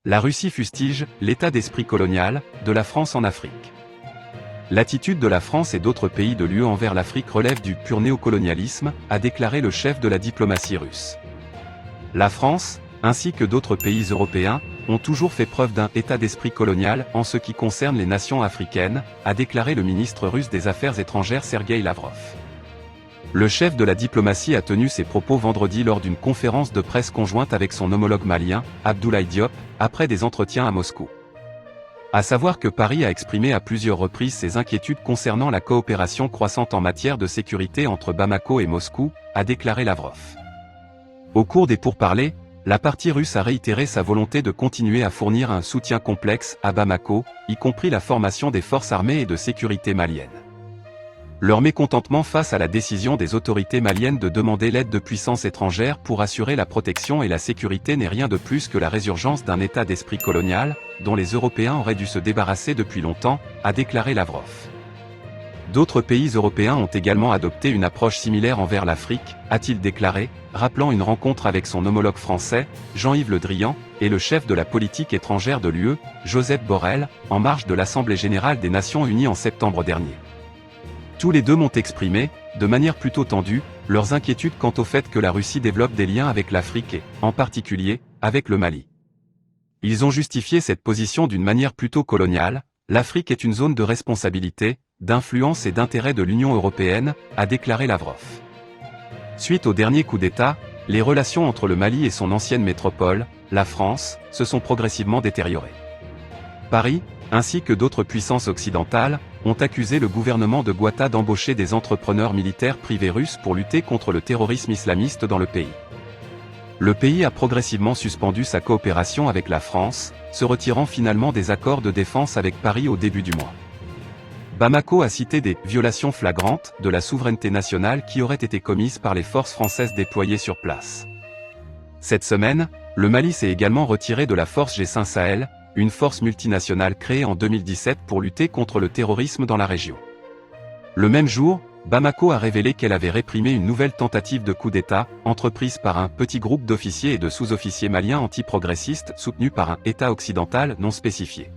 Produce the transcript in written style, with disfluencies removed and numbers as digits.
La Russie fustige l'état d'esprit colonial de la France en Afrique. L'attitude de la France et d'autres pays de l'UE envers l'Afrique relève du pur néocolonialisme, a déclaré le chef de la diplomatie russe. La France, ainsi que d'autres pays européens, ont toujours fait preuve d'un état d'esprit colonial en ce qui concerne les nations africaines, a déclaré le ministre russe des Affaires étrangères Sergueï Lavrov. Le chef de la diplomatie a tenu ses propos vendredi lors d'une conférence de presse conjointe avec son homologue malien, Abdoulaye Diop, après des entretiens à Moscou. À savoir que Paris a exprimé à plusieurs reprises ses inquiétudes concernant la coopération croissante en matière de sécurité entre Bamako et Moscou, a déclaré Lavrov. Au cours des pourparlers, la partie russe a réitéré sa volonté de continuer à fournir un soutien complexe à Bamako, y compris la formation des forces armées et de sécurité maliennes. Leur mécontentement face à la décision des autorités maliennes de demander l'aide de puissances étrangères pour assurer la protection et la sécurité n'est rien de plus que la résurgence d'un état d'esprit colonial, dont les Européens auraient dû se débarrasser depuis longtemps, a déclaré Lavrov. D'autres pays européens ont également adopté une approche similaire envers l'Afrique, a-t-il déclaré, rappelant une rencontre avec son homologue français, Jean-Yves Le Drian, et le chef de la politique étrangère de l'UE, Josep Borrell, en marge de l'Assemblée générale des Nations unies en septembre dernier. Tous les deux m'ont exprimé, de manière plutôt tendue, leurs inquiétudes quant au fait que la Russie développe des liens avec l'Afrique et, en particulier, avec le Mali. Ils ont justifié cette position d'une manière plutôt coloniale. L'Afrique est une zone de responsabilité, d'influence et d'intérêt de l'Union européenne, a déclaré Lavrov. Suite au dernier coup d'État, les relations entre le Mali et son ancienne métropole, la France, se sont progressivement détériorées. Paris, ainsi que d'autres puissances occidentales, ont accusé le gouvernement de Guatta d'embaucher des entrepreneurs militaires privés russes pour lutter contre le terrorisme islamiste dans le pays. Le pays a progressivement suspendu sa coopération avec la France, se retirant finalement des accords de défense avec Paris au début du mois. Bamako a cité des « violations flagrantes » de la souveraineté nationale qui auraient été commises par les forces françaises déployées sur place. Cette semaine, le Mali s'est également retiré de la force G5 Sahel, une force multinationale créée en 2017 pour lutter contre le terrorisme dans la région. Le même jour, Bamako a révélé qu'elle avait réprimé une nouvelle tentative de coup d'État, entreprise par un petit groupe d'officiers et de sous-officiers maliens anti-progressistes soutenus par un État occidental non spécifié.